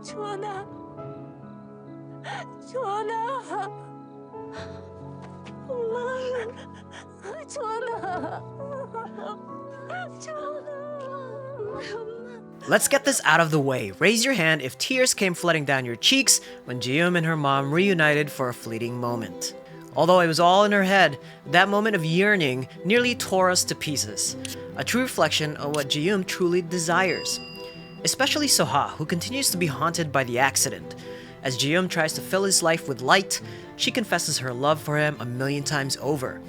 주원아, 주원아, 엄마, 주원아, 주원아. Let's get this out of the way. Raise your hand if tears came flooding down your cheeks when Ji-yoon and her mom reunited for a fleeting moment. Although it was all in her head, that moment of yearning nearly tore us to pieces. A true reflection of what Ji-yoon truly desires. Especially Soha, who continues to be haunted by the accident. As Ji-yoon tries to fill his life with light, she confesses her love for him a million times over.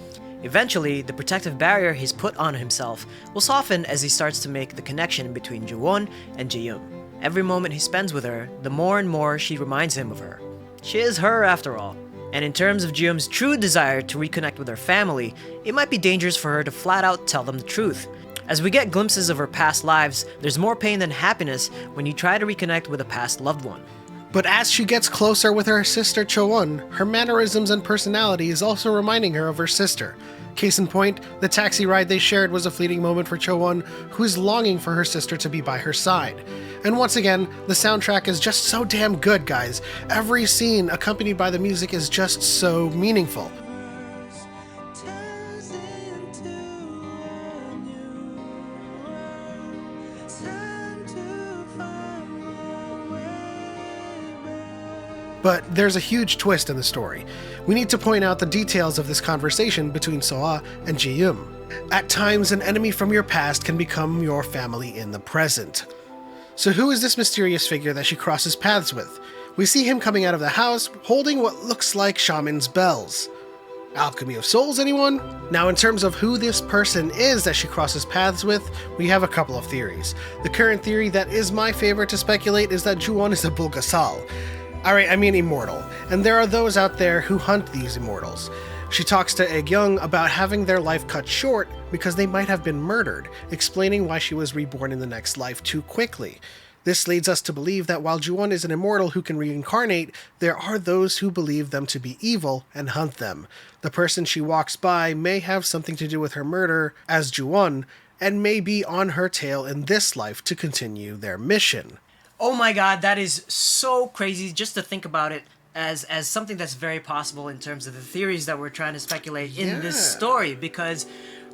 Eventually, the protective barrier he's put on himself will soften as he starts to make the connection between Ji-won and Ji-yoon. Every moment he spends with her, the more and more she reminds him of her. She is her after all. And in terms of Ji-yoon's true desire to reconnect with her family, it might be dangerous for her to flat out tell them the truth. As we get glimpses of her past lives, there's more pain than happiness when you try to reconnect with a past loved one. But as she gets closer with her sister Cho-won, her mannerisms and personality is also reminding her of her sister. Case in point, the taxi ride they shared was a fleeting moment for Cho-won, who is longing for her sister to be by her side. And once again, the soundtrack is just so damn good, guys. Every scene accompanied by the music is just so meaningful. But there's a huge twist in the story. We need to point out the details of this conversation between Soa and Ji-yoon. At times, an enemy from your past can become your family in the present. So who is this mysterious figure that she crosses paths with? We see him coming out of the house, holding what looks like shaman's bells. Alchemy of Souls, anyone? Now, in terms of who this person is that she crosses paths with, we have a couple of theories. The current theory that is my favorite to speculate is that Ju-won is a Bulgasal. Alright, I mean immortal, and there are those out there who hunt these immortals. She talks to Egyoung about having their life cut short because they might have been murdered, explaining why she was reborn in the next life too quickly. This leads us to believe that while Ju-won is an immortal who can reincarnate, there are those who believe them to be evil and hunt them. The person she walks by may have something to do with her murder as Ju-won, and may be on her tail in this life to continue their mission. Oh my god, that is so crazy just to think about it as something that's very possible in terms of the theories that we're trying to speculate in this story, because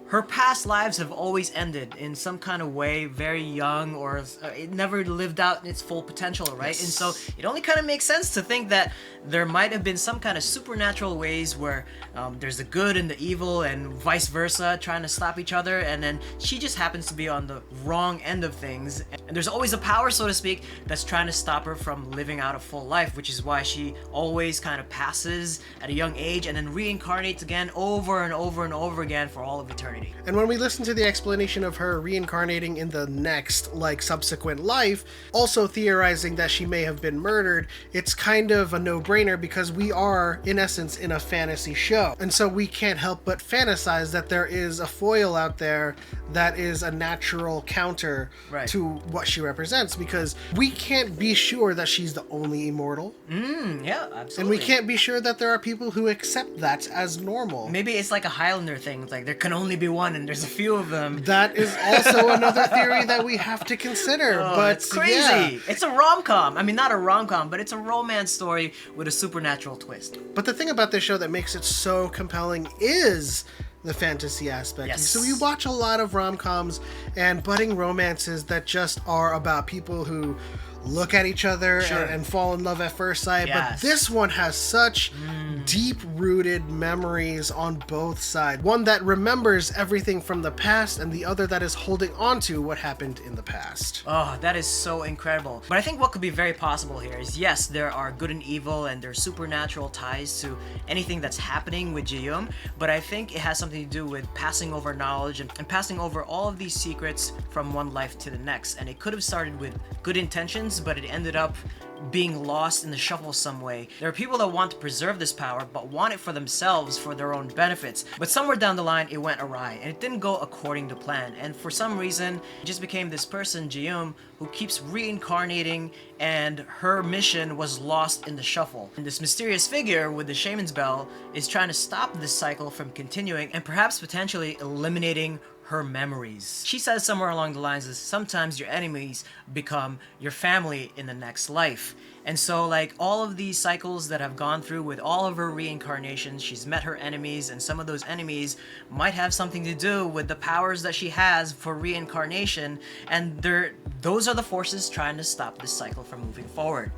her past lives have always ended in some kind of way, very young, or it never lived out in its full potential, right? Yes. And so it only kind of makes sense to think that there might have been some kind of supernatural ways where there's the good and the evil and vice versa trying to stop each other, and then she just happens to be on the wrong end of things. And there's always a power, so to speak, that's trying to stop her from living out a full life, which is why she always kind of passes at a young age and then reincarnates again over and over and over again for all of eternity. And when we listen to the explanation of her reincarnating in the next, subsequent life, also theorizing that she may have been murdered, it's kind of a no-brainer because we are, in essence, in a fantasy show. And so we can't help but fantasize that there is a foil out there that is a natural counter to what she represents, because we can't be sure that she's the only immortal. Yeah, absolutely. And we can't be sure that there are people who accept that as normal. Maybe it's like a Highlander thing. It's like there can only be one and there's a few of them. That is also another theory that we have to consider. But it's crazy. Yeah. It's a rom-com. I mean, not a rom-com, but it's a romance story with a supernatural twist. But the thing about this show that makes it so compelling is the fantasy aspect. Yes. So you watch a lot of rom-coms and budding romances that just are about people who look at each other and fall in love at first sight. Yes. But this one has such deep-rooted memories on both sides. One that remembers everything from the past, and the other that is holding on to what happened in the past. Oh, that is so incredible. But I think what could be very possible here is, yes, there are good and evil and there's supernatural ties to anything that's happening with Ji-yoon, but I think it has something to do with passing over knowledge and passing over all of these secrets from one life to the next. And it could have started with good intentions, but it ended up being lost in the shuffle some way. There are people that want to preserve this power, but want it for themselves, for their own benefits. But somewhere down the line, it went awry, and it didn't go according to plan. And for some reason, it just became this person, Ji-yoon, who keeps reincarnating, and her mission was lost in the shuffle. And this mysterious figure with the shaman's bell is trying to stop this cycle from continuing, and perhaps potentially eliminating her memories. She says somewhere along the lines is sometimes your enemies become your family in the next life. And so like all of these cycles that have gone through with all of her reincarnations, she's met her enemies, and some of those enemies might have something to do with the powers that she has for reincarnation, and those are the forces trying to stop this cycle from moving forward.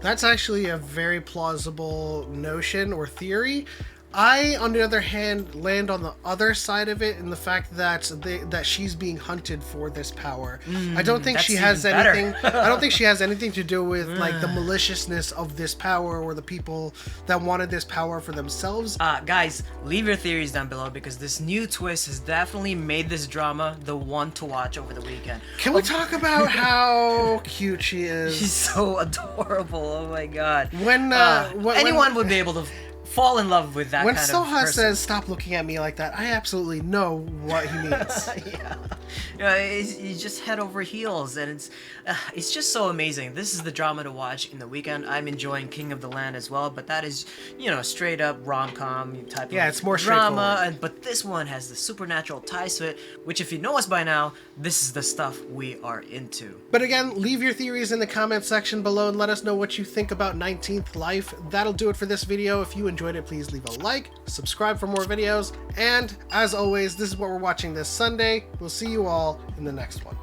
That's actually a very plausible notion or theory. I, on the other hand, land on the other side of it in the fact that that she's being hunted for this power. I don't think she has anything. I don't think she has anything to do with like the maliciousness of this power or the people that wanted this power for themselves. Guys, leave your theories down below because this new twist has definitely made this drama the one to watch over the weekend. Can we talk about how cute she is? She's so adorable. Oh my god. When anyone would be able to fall in love with that when kind Soha of person. says, "Stop looking at me like that," I absolutely know what he means. Yeah, it's just head over heels, and it's just so amazing. This is the drama to watch in the weekend. I'm enjoying King of the Land as well, but that is, straight up rom-com type of it's more drama. But this one has the supernatural ties to it, which if you know us by now, this is the stuff we are into. But again, leave your theories in the comment section below and let us know what you think about 19th Life. That'll do it for this video. If you enjoyed it, please leave a like, subscribe for more videos, and as always, this is what we're watching this Sunday. We'll see you all in the next one.